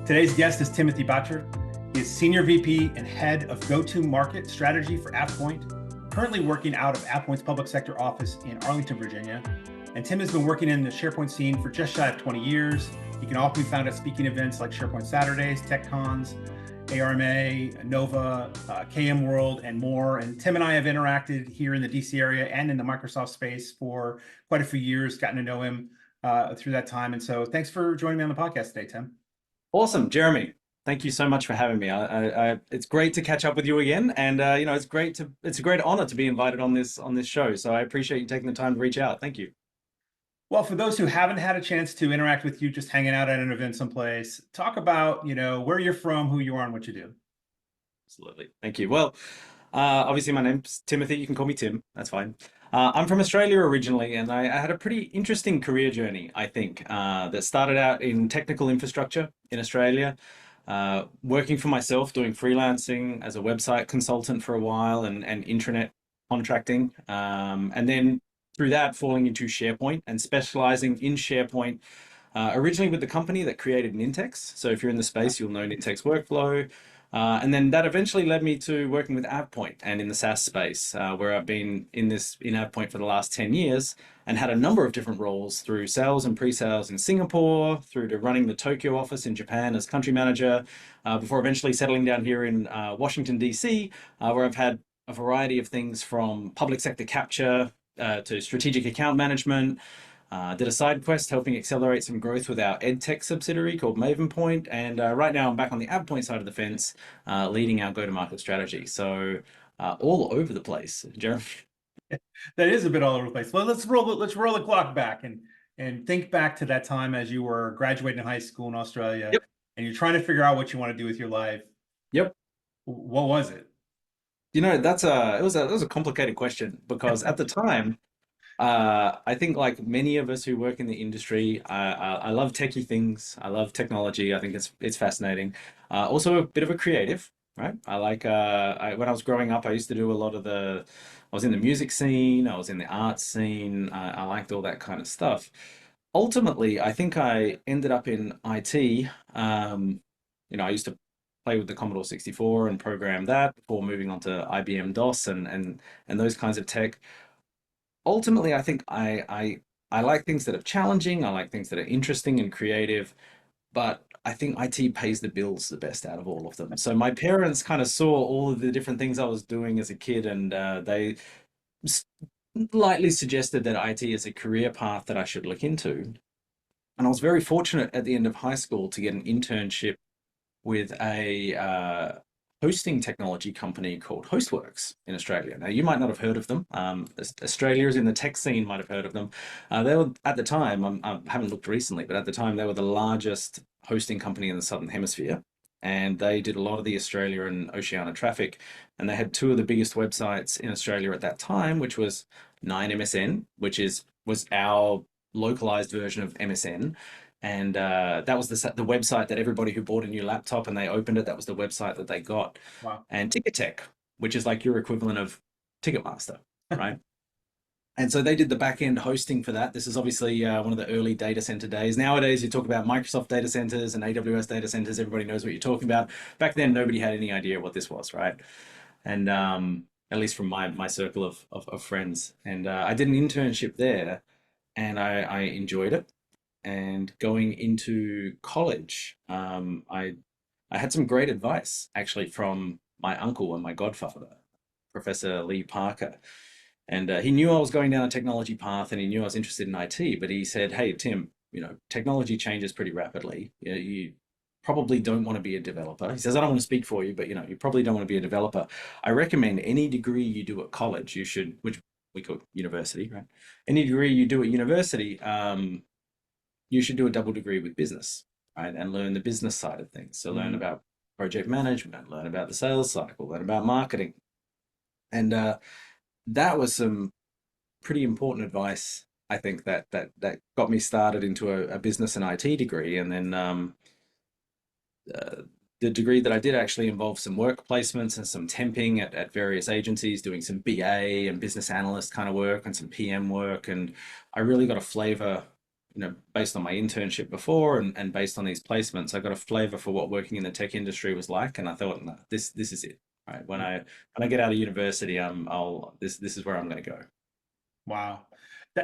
Today's guest is Timothy Boettcher. He is Senior VP and Head of Go-to-Market Strategy for AvePoint, currently working out of AvePoint's public sector office in Arlington, Virginia. And Tim has been working in the SharePoint scene for just shy of 20 years. He can often be found at speaking events like SharePoint Saturdays, TechCons, ARMA NOVA, KMworld, and more. And Tim and I have interacted here in the DC area and in the Microsoft space for quite a few years, gotten to know him through that time. And so thanks for joining me on the podcast today, Tim. Awesome, Jeremy. Thank you so much for having me. It's great to catch up with you again, and it's a great honor to be invited on this show. So I appreciate you taking the time to reach out. Thank you. Well, for those who haven't had a chance to interact with you, just hanging out at an event someplace, talk about where you're from, who you are, and what you do. Absolutely. Thank you. Well, obviously my name's Timothy. You can call me Tim. That's fine. I'm from Australia originally, and I had a pretty interesting career journey, I think, that started out in technical infrastructure in Australia, working for myself, doing freelancing as a website consultant for a while and intranet contracting. And then through that, falling into SharePoint and specializing in SharePoint, originally with the company that created Nintex. So if you're in the space, you'll know Nintex workflow. And then that eventually led me to working with AvePoint and in the SaaS space, where I've been in AvePoint for the last 10 years and had a number of different roles through sales and pre-sales in Singapore, through to running the Tokyo office in Japan as country manager, before eventually settling down here in Washington, DC, where I've had a variety of things from public sector capture to strategic account management. Did a side quest helping accelerate some growth with our EdTech subsidiary called AvePoint. And right now I'm back on the AvePoint side of the fence, leading our go-to-market strategy. So all over the place, Jeremy. That is a bit all over the place. Well, let's roll the clock back and think back to that time as you were graduating high school in Australia. Yep. And you're trying to figure out what you want to do with your life. Yep. What was it? It was a complicated question because at the time, I think like many of us who work in the industry, I love techie things. I love technology. I think it's fascinating. Also a bit of a creative, right? I like when I was growing up, I used to do a lot of I was in the music scene, I was in the art scene. I liked all that kind of stuff. Ultimately, I think I ended up in IT. I used to play with the Commodore 64 and program that before moving on to IBM DOS and those kinds of tech. Ultimately, I think I like things that are challenging. I like things that are interesting and creative, but I think IT pays the bills the best out of all of them. So my parents kind of saw all of the different things I was doing as a kid, and they lightly suggested that IT is a career path that I should look into. And I was very fortunate at the end of high school to get an internship with a hosting technology company called Hostworks in Australia. Now, you might not have heard of them. Australians in the tech scene might have heard of them. They were, at the time, I haven't looked recently, but at the time, they were the largest hosting company in the Southern Hemisphere. And they did a lot of the Australia and Oceania traffic. And they had two of the biggest websites in Australia at that time, which was 9MSN, which was our localized version of MSN. And that was the website that everybody who bought a new laptop and they opened it, that was the website that they got. Wow. And Ticketek, which is like your equivalent of Ticketmaster, right? And so they did the back end hosting for that. This is obviously one of the early data center days. Nowadays, you talk about Microsoft data centers and AWS data centers. Everybody knows what you're talking about. Back then, nobody had any idea what this was, right? And at least from my circle of friends. And I did an internship there, and I enjoyed it. And going into college, I had some great advice actually from my uncle and my godfather, Professor Lee Parker. And he knew I was going down a technology path and he knew I was interested in IT, but he said, hey, Tim, technology changes pretty rapidly. You probably don't want to be a developer. He says, I don't want to speak for you, but you probably don't want to be a developer. I recommend any degree you do at college, which we call university, right? Any degree you do at university, you should do a double degree with business, right? And learn the business side of things. So learn about project management, learn about the sales cycle, learn about marketing. And that was some pretty important advice, I think, that got me started into a business and IT degree. And then the degree that I did actually involved some work placements and some temping at various agencies, doing some BA and business analyst kind of work and some PM work. And I really got a flavor based on my internship before and based on these placements, I got a flavor for what working in the tech industry was like, and I thought, no, this is it. Right. When I get out of university, this is where I'm going to go. Wow.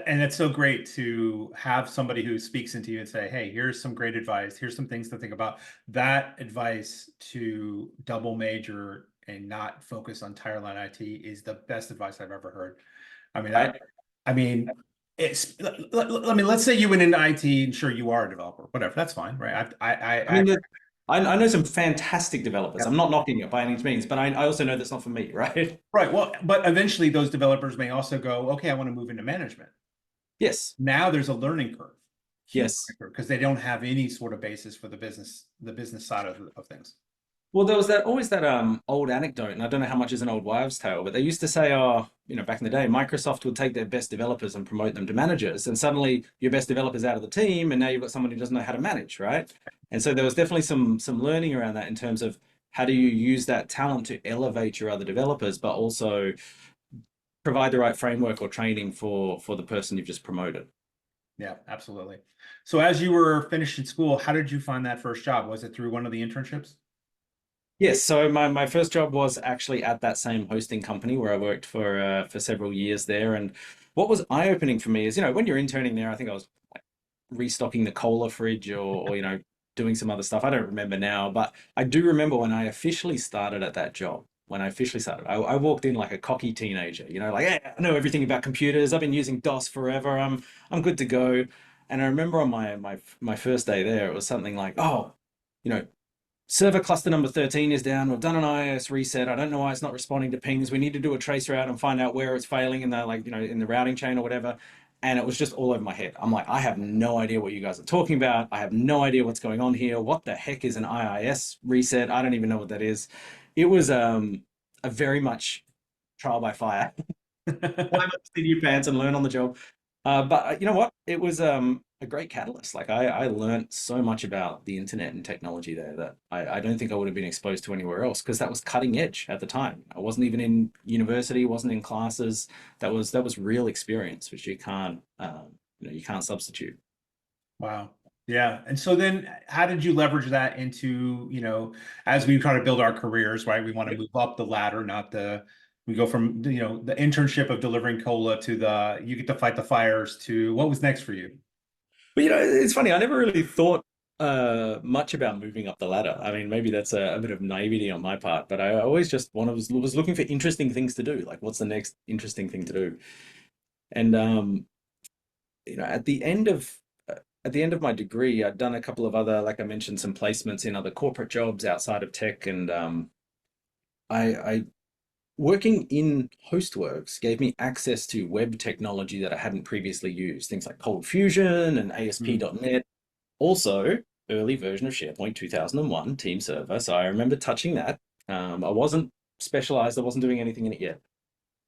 And it's so great to have somebody who speaks into you and say, hey, here's some great advice. Here's some things to think about. That advice to double major and not focus on tire line IT is the best advice I've ever heard. I mean, Right. I mean, let's say you went into IT and sure you are a developer, whatever, that's fine, right? I mean, I know some fantastic developers. Yeah. I'm not knocking it by any means, but I also know that's not for me, right? Right. Well, but eventually those developers may also go, okay, I want to move into management. Yes. Now there's a learning curve. Yes. Because they don't have any sort of basis for the business side of things. Well, there was always that old anecdote, and I don't know how much is an old wives' tale, but they used to say, oh, back in the day, Microsoft would take their best developers and promote them to managers, and suddenly your best developer's out of the team, and now you've got someone who doesn't know how to manage, right? And so there was definitely some learning around that in terms of how do you use that talent to elevate your other developers, but also provide the right framework or training for the person you've just promoted. Yeah, absolutely. So as you were finishing school, how did you find that first job? Was it through one of the internships? Yes, so my first job was actually at that same hosting company where I worked for several years there. And what was eye-opening for me is, when you're interning there, I think I was like restocking the cola fridge or doing some other stuff. I don't remember now, but I do remember when I officially started at that job. When I officially started, I walked in like a cocky teenager, like, hey, I know everything about computers. I've been using DOS forever. I'm good to go. And I remember on my first day there, it was something like, oh, you know, server cluster number 13 is down. We've done an IIS reset. I don't know why it's not responding to pings. We need to do a trace route and find out where it's failing in the in the routing chain or whatever. And it was just all over my head. I'm like, I have no idea what you guys are talking about. I have no idea what's going on here. What the heck is an IIS reset? I don't even know what that is. It was a very much trial by fire. Climb up the new pants and learn on the job. But you know what? It was a great catalyst. Like I learned so much about the internet and technology there that I don't think I would have been exposed to anywhere else because that was cutting edge at the time. I wasn't even in university, wasn't in classes. That was real experience, which you can't substitute. Wow. Yeah. And so then how did you leverage that into, as we try to build our careers, right? We want to move up the ladder, we go from, the internship of delivering cola to you get to fight the fires to what was next for you? But it's funny. I never really thought much about moving up the ladder. I mean, maybe that's a bit of naivety on my part, but I always just was looking for interesting things to do. Like, what's the next interesting thing to do? And at the end of my degree, I'd done a couple of other, like I mentioned, some placements in other corporate jobs outside of tech, and I working in Hostworks gave me access to web technology that I hadn't previously used, things like Cold Fusion and ASP.NET. Also, early version of SharePoint 2001 Team Server. So I remember touching that. I wasn't specialized. I wasn't doing anything in it yet.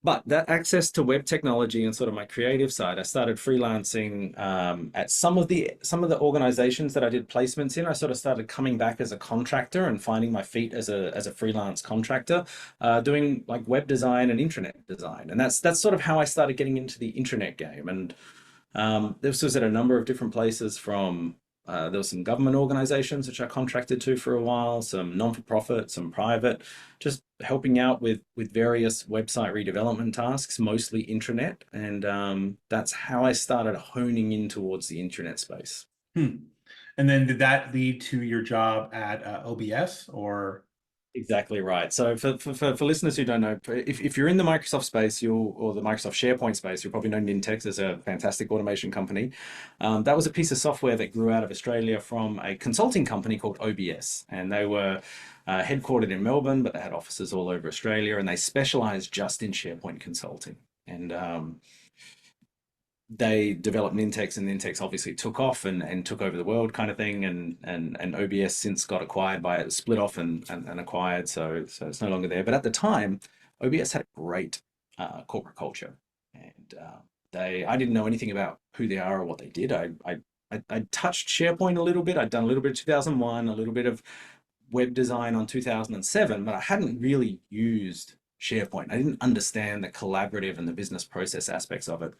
But that access to web technology and sort of my creative side, I started freelancing at some of the organizations that I did placements in. I sort of started coming back as a contractor and finding my feet as a freelance contractor, doing like web design and intranet design. And that's sort of how I started getting into the intranet game. And this was at a number of different places from there were some government organizations which I contracted to for a while, some non-for-profit, some private, just helping out with various website redevelopment tasks, mostly intranet. And that's how I started honing in towards the intranet space. And then did that lead to your job at OBS or? Exactly right. So for listeners who don't know, if you're in the Microsoft space, or the Microsoft SharePoint space, you'll probably know Nintex as a fantastic automation company. That was a piece of software that grew out of Australia from a consulting company called OBS, and they were headquartered in Melbourne, but they had offices all over Australia, and they specialized just in SharePoint consulting. And they developed Nintex, and Nintex obviously took off and took over the world kind of thing. And OBS since got acquired by it, split off and acquired. So it's no longer there. But at the time, OBS had a great corporate culture. And I didn't know anything about who they are or what they did. I touched SharePoint a little bit. I'd done a little bit of 2001, a little bit of web design on 2007, but I hadn't really used SharePoint. I didn't understand the collaborative and the business process aspects of it.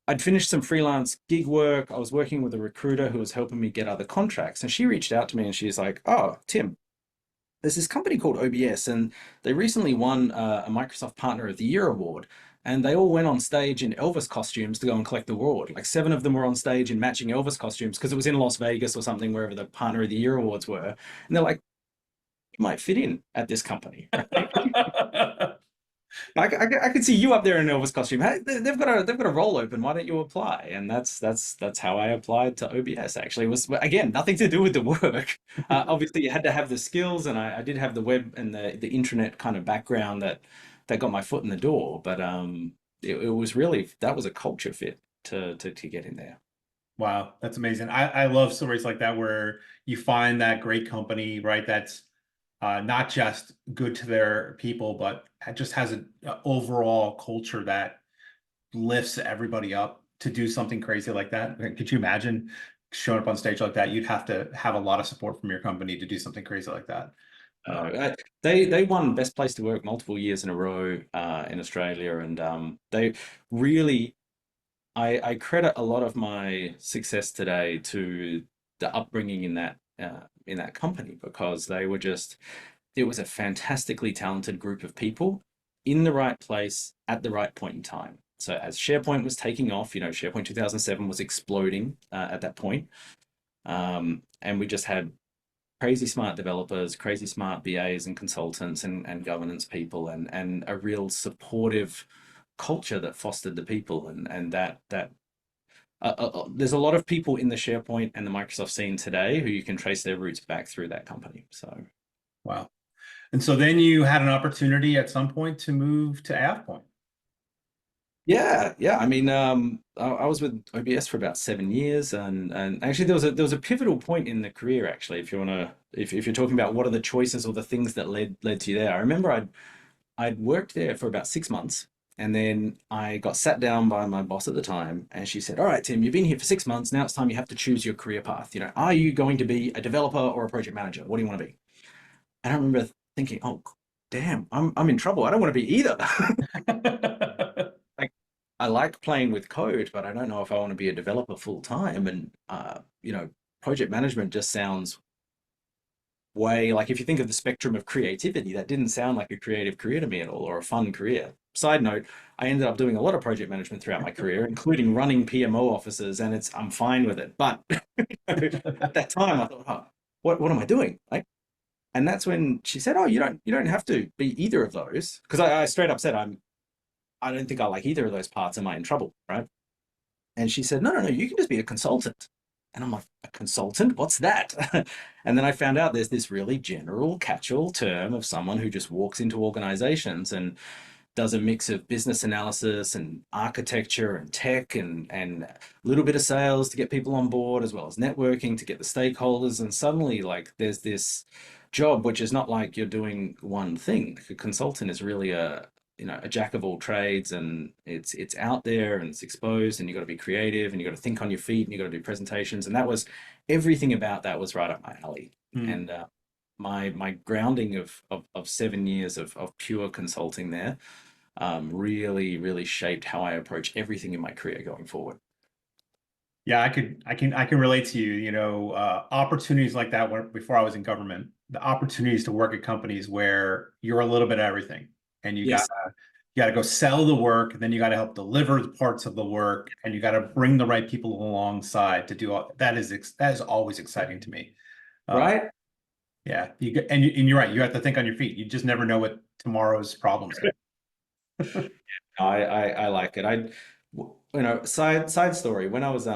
I'd finished some freelance gig work. I was working with a recruiter who was helping me get other contracts. And she reached out to me and she's like, "Oh, Tim, there's this company called OBS, and they recently won a Microsoft Partner of the Year award. And they all went on stage in Elvis costumes to go and collect the award. Like 7 of them were on stage in matching Elvis costumes because it was in Las Vegas or something, wherever the Partner of the Year awards were. And they're like, you might fit in at this company, right? I could see you up there in an Elvis costume. Hey, they've got a role open. Why don't you apply? And that's how I applied to OBS. Actually, it was again nothing to do with the work. Obviously, you had to have the skills, and I did have the web and the intranet kind of background that got my foot in the door. But it was really that was a culture fit to get in there. Wow, that's amazing. I love stories like that where you find that great company, right? That's not just good to their people, but it just has an overall culture that lifts everybody up to do something crazy like that. Could you imagine showing up on stage like that? You'd have to have a lot of support from your company to do something crazy like that. They won Best Place to Work multiple years in a row in Australia, and they really I credit a lot of my success today to the upbringing in that company because they were just it was a fantastically talented group of people in the right place at the right point in time. So as SharePoint was taking off, SharePoint 2007 was exploding at that point, and we just had crazy smart developers, crazy smart BAs and consultants and governance people, and a real supportive culture that fostered the people and that there's a lot of people in the SharePoint and the Microsoft scene today who you can trace their roots back through that company. So, Wow. And so then you had an opportunity at some point to move to AvePoint. yeah. I mean, I was with OBS for about 7 years, and actually there was a pivotal point in the career. Actually, if you're talking about what are the choices or the things that led to you there, I remember I'd worked there for about 6 months, and then I got sat down by my boss at the time, and she said, "All right, Tim, you've been here for 6 months. Now it's time you have to choose your career path. Are you going to be a developer or a project manager? What do you want to be?" And I remember thinking, "Oh, damn, I'm in trouble. I don't want to be either." Like, I like playing with code, but I don't know if I want to be a developer full time. And project management just sounds way like if you think of the spectrum of creativity, that didn't sound like a creative career to me at all or a fun career. Side note, I ended up doing a lot of project management throughout my career, including running PMO offices, and I'm fine with it. But at that time, I thought, oh, what am I doing? Like, and that's when she said, "Oh, you don't have to be either of those," because I straight up said, I don't think I like either of those parts. Am I in trouble, right? And she said, no, you can just be a consultant. And I'm like, a consultant? What's that? And then I found out there's this really general catch-all term of someone who just walks into organizations and does a mix of business analysis and architecture and tech and a little bit of sales to get people on board, as well as networking to get the stakeholders. And suddenly, like, there's this job which is not like you're doing one thing. Like a consultant is really a jack of all trades, and it's out there and it's exposed, and you got to be creative and you got to think on your feet and you got to do presentations. And that was everything about that was right up my alley. And my grounding of 7 years of pure consulting there really shaped how I approach everything in my career going forward. Yeah, I can relate to you. Opportunities like that before I was in government, the opportunities to work at companies where you're a little bit of everything, and Yes. you gotta go sell the work, and then you gotta help deliver the parts of the work, and you gotta bring the right people alongside to do all that is always exciting to me. Uh, Right. yeah, and you're right. You have to think on your feet. You just never know what tomorrow's problems are. I like it. Side story. When I was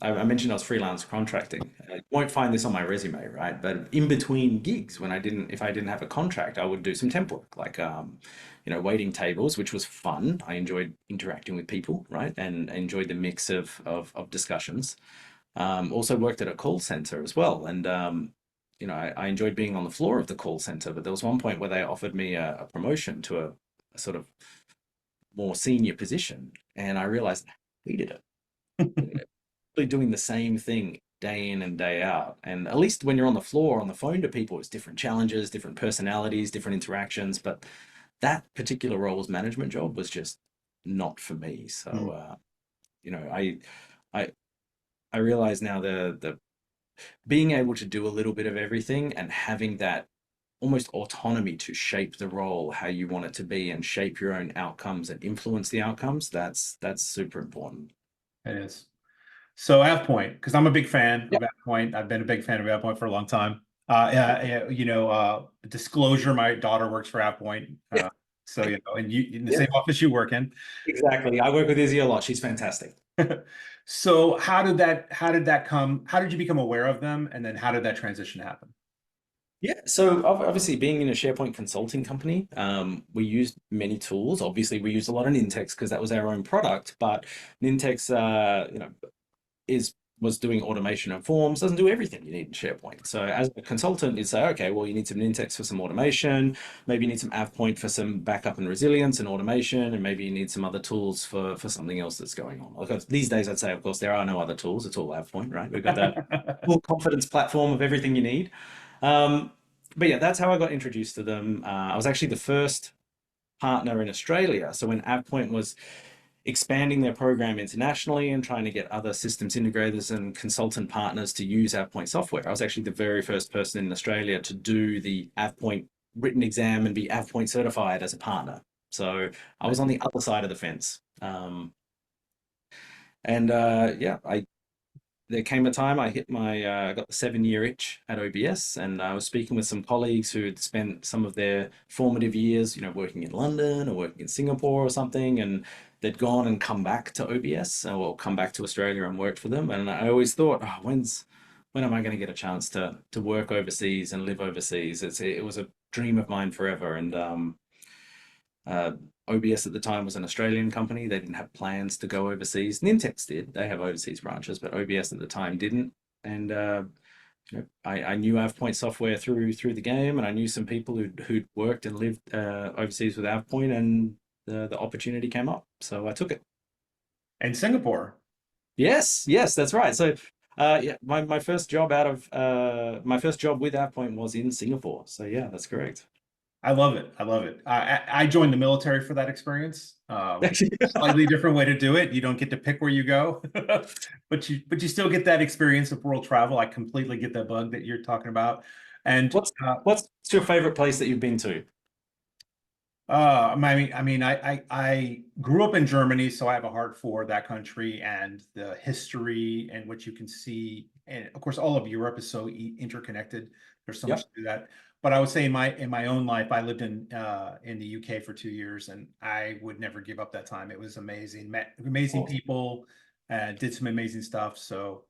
I mentioned I was freelance contracting. You won't find this on my resume, right? But in between gigs, if I didn't have a contract, I would do some temp work, like waiting tables, which was fun. I enjoyed interacting with people, right, and enjoyed the mix of discussions. Also worked at a call center as well, and I enjoyed being on the floor of the call center. But there was one point where they offered me a promotion to a sort of more senior position, and I realized I hated it. Really doing the same thing day in and day out. And at least when you're on the floor, on the phone to people, it's different challenges, different personalities, different interactions. But that particular role's management job was just not for me. So I I realize now the being able to do a little bit of everything and having that almost autonomy to shape the role how you want it to be and shape your own outcomes and influence the outcomes, that's super important. It is. So AvePoint, because I'm a big fan Yeah. of AvePoint. I've been a big fan of AvePoint for a long time. Disclosure, my daughter works for AvePoint. So, and you in the Yeah, same office you work in. exactly. I work with Izzy a lot. She's fantastic. So how did that come? How did you become aware of them? And then how did that transition happen? Yeah, so obviously being in a SharePoint consulting company, we used many tools. Obviously, we used a lot of Nintex because that was our own product. But Nintex, is was doing automation and forms, doesn't do everything you need in SharePoint. So as a consultant, you'd say, okay, well, you need some Nintex for some automation, maybe you need some AvePoint for some backup and resilience and automation, and maybe you need some other tools for something else that's going on. Like these days, I'd say, of course, there are no other tools. It's all AvePoint, right? We've got that full confidence platform of everything you need. Um, but yeah, that's how I got introduced to them. I was actually the first partner in Australia. So when AvePoint was expanding their program internationally and trying to get other systems integrators and consultant partners to use AvePoint software, I was actually the very first person in Australia to do the AvePoint written exam and be AvePoint certified as a partner. So I was on the other side of the fence. Yeah, there came a time I hit my got the 7-year itch at OBS, and I was speaking with some colleagues who had spent some of their formative years, working in London or working in Singapore or something, and they'd gone and come back to OBS or come back to Australia and worked for them. And I always thought, oh, when am I going to get a chance to work overseas and live overseas? It was a dream of mine forever, and uh, OBS at the time was an Australian company. They didn't have plans to go overseas. Nintex did. They have overseas branches, but OBS at the time didn't. And I knew AvePoint software through the game, and I knew some people who'd worked and lived overseas with AvePoint, and the opportunity came up, so I took it. And Singapore. Yes, yes, that's right. So yeah, my first job my first job with AvePoint was in Singapore. So yeah, that's correct. I love it. I love it. I joined the military for that experience. Slightly different way to do it. You don't get to pick where you go, but you still get that experience of world travel. I completely get that bug that you're talking about. And What's your favorite place that you've been to? I grew up in Germany, so I have a heart for that country and the history and what you can see. And of course, all of Europe is so interconnected. There's so much Yep, to do that. But I would say in my own life, I lived in the UK for 2 years, and I would never give up that time. It was amazing. Met amazing awesome. people, did some amazing stuff. So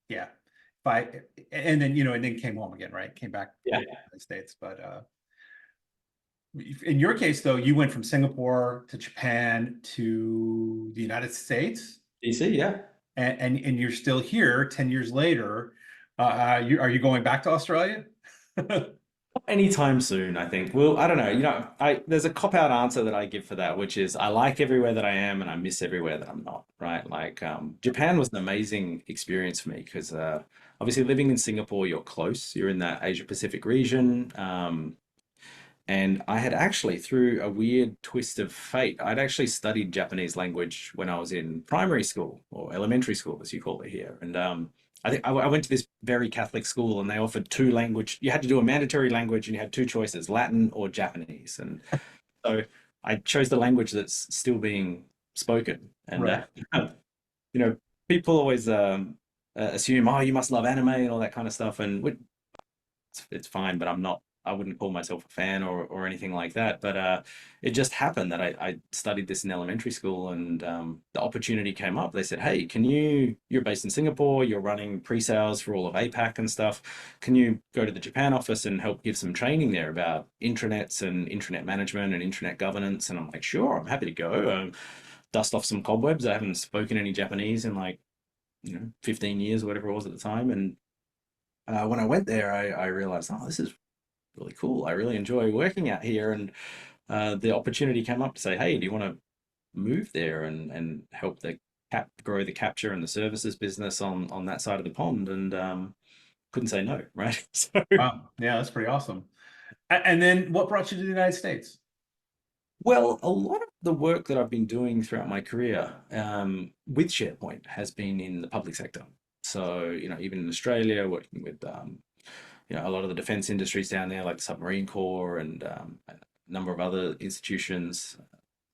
yeah, if I and then came home again, right? Came back Yeah, to the United States, but. In your case, though, you went from Singapore to Japan to the United States, DC, yeah. and you're still here 10 years later. Are you going back to Australia? Anytime soon, I think. Well, I don't know. I there's a cop-out answer that I give for that, which is I like everywhere that I am and I miss everywhere that I'm not, right? Like Japan was an amazing experience for me because obviously living in Singapore, you're close, you're in that Asia Pacific region. And I had actually, through a weird twist of fate, I'd actually studied Japanese language when I was in primary school or elementary school, as you call it here. And I think I went to this very Catholic school, and they offered two language. You had to do a mandatory language, and you had two choices: Latin or Japanese. And so I chose the language that's still being spoken. And Right. you know, people always assume, oh, you must love anime and all that kind of stuff, and it's fine, but I'm not. I wouldn't call myself a fan or anything like that. But it just happened that I studied this in elementary school, and the opportunity came up. They said, "Hey, You're based in Singapore. You're running pre-sales for all of APAC and stuff. Can you go to the Japan office and help give some training there about intranets and intranet management and intranet governance?" And I'm like, "Sure, I'm happy to go. Dust off some cobwebs. I haven't spoken any Japanese in like 15 years, whatever it was at the time, and when I went there, I realized, oh, this is really cool. I really enjoy working out here. And the opportunity came up to say, hey, do you want to move there and help grow the capture and the services business on that side of the pond? And couldn't say no, right? So Wow. Yeah, that's pretty awesome. And then what brought you to the United States? Well, a lot of the work that I've been doing throughout my career with SharePoint has been in the public sector. So, even in Australia, working with a lot of the defense industries down there, like the Submarine Corps and a number of other institutions,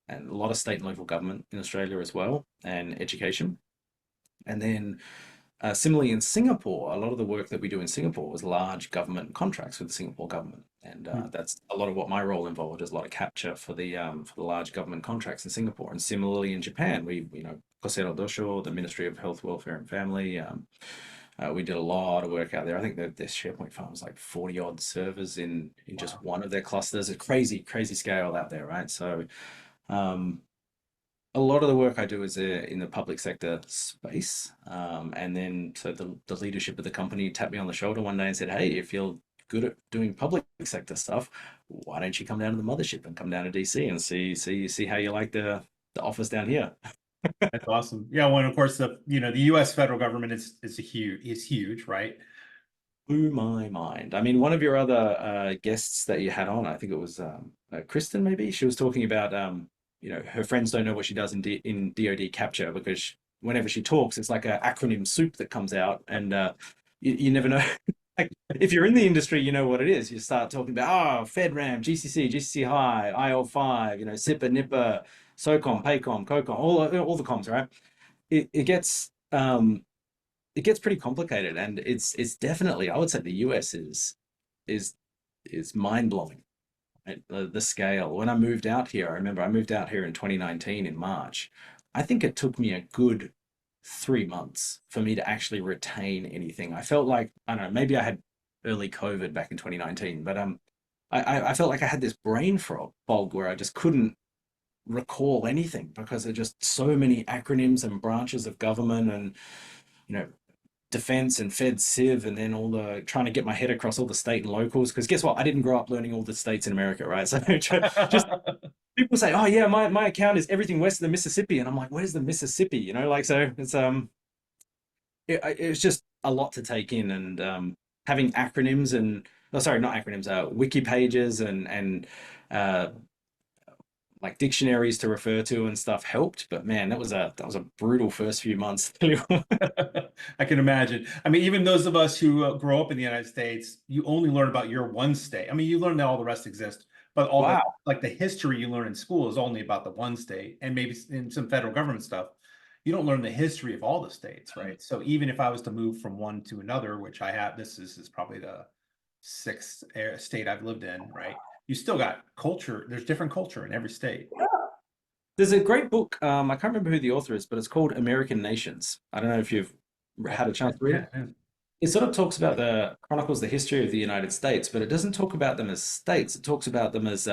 and a lot of state and local government in Australia as well, and education. And then similarly in Singapore, a lot of the work that we do in Singapore was large government contracts with the Singapore government, and Hmm. that's a lot of what my role involved is a lot of capture for the large government contracts in Singapore. And similarly in Japan, we Kosei Dosho, the Ministry of Health, Welfare and Family. We did a lot of work out there. I think that their SharePoint farm was like 40 odd servers in just Wow. one of their clusters. A crazy, crazy scale out there, right? So um, a lot of the work I do is in the public sector space. And then so the leadership of the company tapped me on the shoulder one day and said, "Hey, if you're good at doing public sector stuff, why don't you come down to the mothership and come down to DC and see how you like the office down here?" That's awesome. Yeah, well, and of course, the U.S. federal government is huge, right? Blew my mind. I mean, one of your other guests that you had on, I think it was Kristen, maybe she was talking about her friends don't know what she does in DoD capture because whenever she talks, it's like an acronym soup that comes out, and you never know. Like, if you're in the industry, you know what it is. You start talking about FedRAMP, GCC, GCC High, IL5, SIPA, NIPA, SOCOM, PACOM, COCOM, all the comms, right? It gets pretty complicated, and it's definitely, I would say, the US is is mind blowing. Right? The scale. When I moved out here, I remember I moved out here in 2019 in March. I think it took me a good 3 months for me to actually retain anything. I felt like, I don't know, maybe I had early COVID back in 2019, but I felt like I had this brain fog where I just couldn't recall anything because there are just so many acronyms and branches of government and you know defense and Fed Civ, and then all the trying to get my head across all the state and locals. Because guess what? I didn't grow up learning all the states in America, right? So just people say, "Oh yeah, my account is everything west of the Mississippi," and I'm like, "Where's the Mississippi?" Like so. It's just a lot to take in, and having acronyms and oh, sorry, not acronyms, wiki pages and uh, like dictionaries to refer to and stuff helped. But man, that was a brutal first few months. I can imagine. I mean, even those of us who grow up in the United States, you only learn about your one state. I mean, you learn that all the rest exist, but all the Wow. like the history you learn in school is only about the one state, and maybe in some federal government stuff, you don't learn the history of all the states, right? So even if I was to move from one to another, which I have, this is probably the sixth state I've lived in, right? You still got culture. There's different culture in every state. There's a great book. I can't remember who the author is, but it's called American Nations. I don't know if you've had a chance to read Yeah, it. yeah. It sort of talks about chronicles the history of the United States, but it doesn't talk about them as states. It talks about them as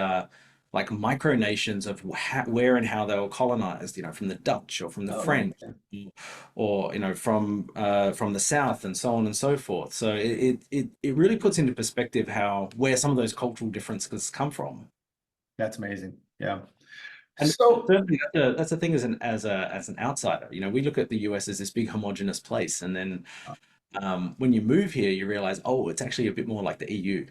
like micronations of where and how they were colonized. From the Dutch or from the Oh, French, okay. or from the South and so on and so forth. So it really puts into perspective how where some of those cultural differences come from. That's amazing. Yeah. And So certainly that's the thing as an outsider. We look at the US as this big homogenous place, and then when you move here, you realize, oh, it's actually a bit more like the EU.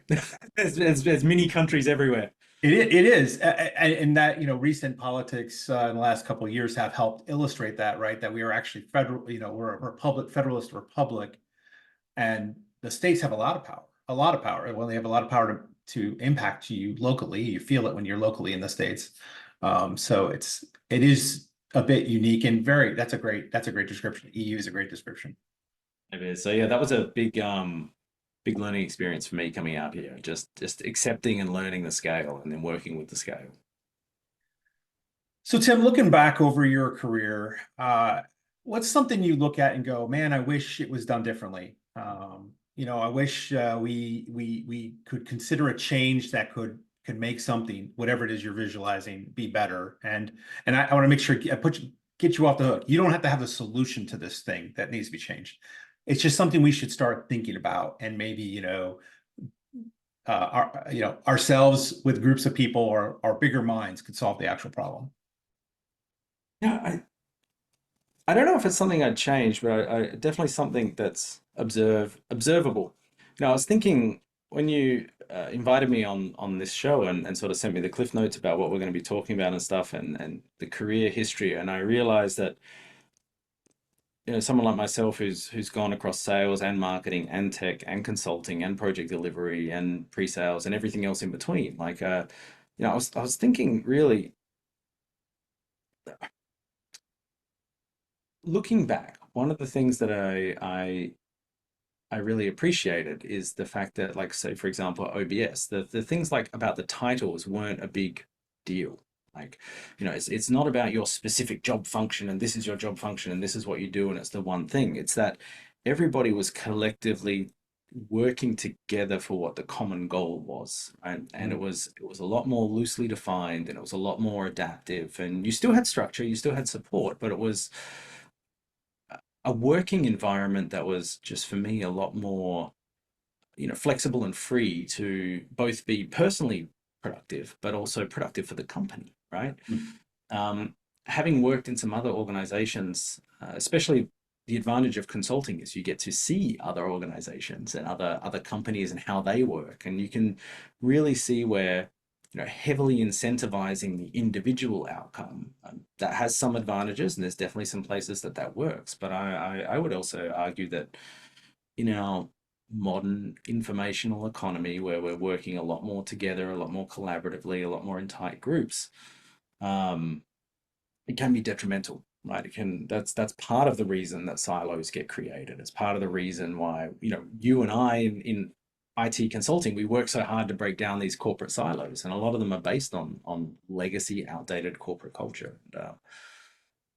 There's mini countries everywhere. it is, and that recent politics in the last couple of years have helped illustrate that, right? That we are actually federal, we're a republic, federalist republic, and the states have a lot of power, a lot of power. Well, they have a lot of power to impact you locally. You feel it when you're locally in the states. So it is a bit unique and that's a great description. EU is a great description. It is. So yeah, that was a big learning experience for me coming out here. Just accepting and learning the scale, and then working with the scale. So, Tim, looking back over your career, what's something you look at and go, "Man, I wish it was done differently." I wish we could consider a change that could make something, whatever it is you're visualizing, be better. And I want to make sure get you off the hook. You don't have to have a solution to this thing that needs to be changed. It's just something we should start thinking about, and maybe ourselves with groups of people or our bigger minds could solve the actual problem. Yeah, I don't know if it's something I'd change, but I definitely something that's observable. I was thinking when you invited me on this show and sort of sent me the cliff notes about what we're going to be talking about and stuff and the career history, and I realized that someone like myself who's gone across sales and marketing and tech and consulting and project delivery and pre-sales and everything else in between, like I was thinking really looking back, one of the things that I really appreciated is the fact that, like, say, for example, OBS, the things like about the titles weren't a big deal. Like, it's not about your specific job function and this is your job function and this is what you do and it's the one thing. It's that everybody was collectively working together for what the common goal was. And it was a lot more loosely defined and it was a lot more adaptive. And you still had structure, you still had support, but it was a working environment that was just for me a lot more flexible and free to both be personally productive but also productive for the company, right? Mm. Having worked in some other organizations, especially the advantage of consulting is you get to see other organizations and other companies and how they work, and you can really see where heavily incentivizing the individual outcome, that has some advantages, and there's definitely some places that works. But I would also argue that in our modern informational economy, where we're working a lot more together, a lot more collaboratively, a lot more in tight groups, um, it can be detrimental, right? That's part of the reason that silos get created. It's part of the reason why, you and I in IT consulting, we work so hard to break down these corporate silos, and a lot of them are based on legacy, outdated corporate culture.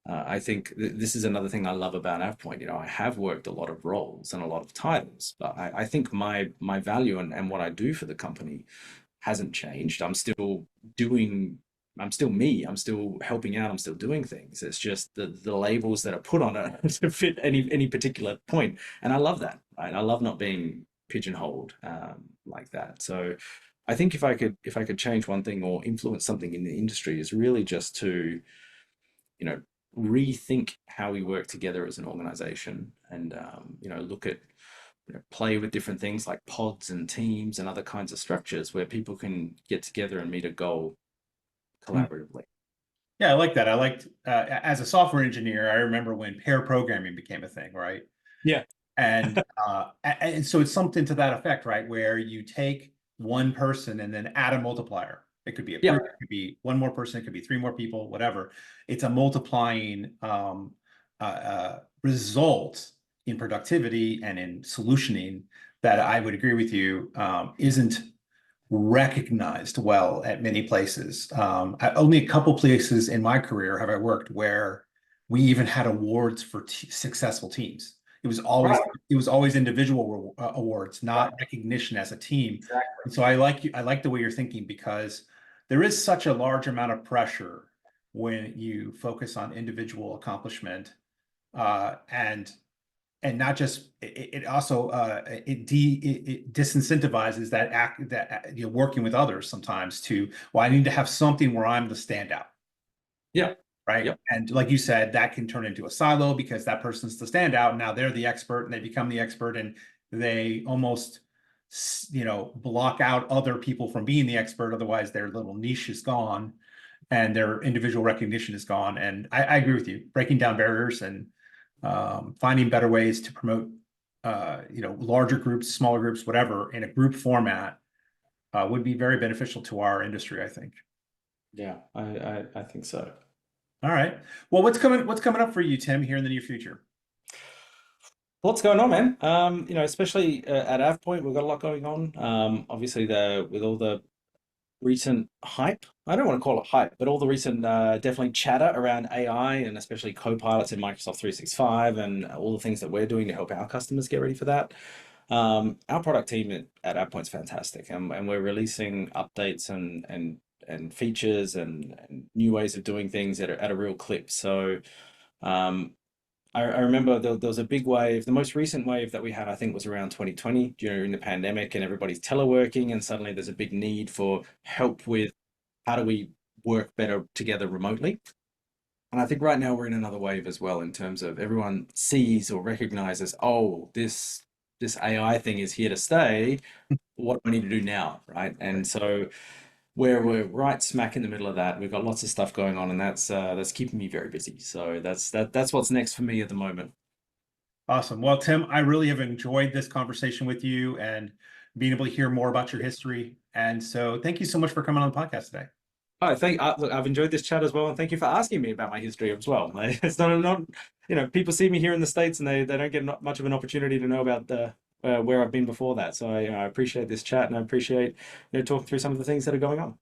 I think this is another thing I love about AvePoint. I have worked a lot of roles and a lot of titles, but I think my value and what I do for the company hasn't changed. Doing, I'm still me, I'm still helping out, I'm still doing things. It's just the labels that are put on it to fit any particular point. And I love that, right? I love not being pigeonholed like that. So I think if I could change one thing or influence something in the industry is really just to, you know, rethink how we work together as an organization and, look at, play with different things like pods and teams and other kinds of structures where people can get together and meet a goal Mm. collaboratively. Yeah, I like that. I liked as a software engineer, I remember when pair programming became a thing, right? Yeah. And so it's something to that effect, right? Where you take one person and then add a multiplier. It could be a Yeah. group, it could be one more person, it could be three more people, whatever. It's a multiplying result in productivity and in solutioning that I would agree with you isn't recognized well at many places. Only a couple places in my career have I worked where we even had awards for successful teams. It was always Right. it was always individual awards, Right. not recognition as a team. Exactly. And so I like you. I like the way you're thinking because there is such a large amount of pressure when you focus on individual accomplishment, and not just it also it disincentivizes that act that working with others sometimes to, well, I need to have something where I'm the standout, Yeah. right? Yep. And like you said, that can turn into a silo because that person's the standout and now they're the expert and they become the expert and they almost block out other people from being the expert, otherwise their little niche is gone and their individual recognition is gone. And I agree with you, breaking down barriers and finding better ways to promote, larger groups, smaller groups, whatever, in a group format would be very beneficial to our industry, I think. Yeah. I think so. All right. Well, what's coming up for you, Tim, here in the near future? What's going on, man? Especially at AvePoint, we've got a lot going on. Obviously, with all the recent hype. I don't want to call it hype, but all the recent definitely chatter around AI and especially co-pilots in Microsoft 365 and all the things that we're doing to help our customers get ready for that. Our product team at AvePoint's fantastic, and we're releasing updates and features and new ways of doing things at a real clip. So um, I remember there was a big wave. The most recent wave that we had, I think, was around 2020 during the pandemic, and everybody's teleworking, and suddenly there's a big need for help with how do we work better together remotely. And I think right now we're in another wave as well in terms of everyone sees or recognizes, oh, this this AI thing is here to stay. What do I need to do now, right? And so we're right smack in the middle of that. We've got lots of stuff going on, and that's keeping me very busy. So that's what's next for me at the moment. Awesome. Well, Tim, I really have enjoyed this conversation with you and being able to hear more about your history. And so thank you so much for coming on the podcast today. Oh, look, I've enjoyed this chat as well, and thank you for asking me about my history as well. It's not people see me here in the States, and they don't get much of an opportunity to know about the where I've been before that. So I appreciate this chat, and I appreciate talking through some of the things that are going on.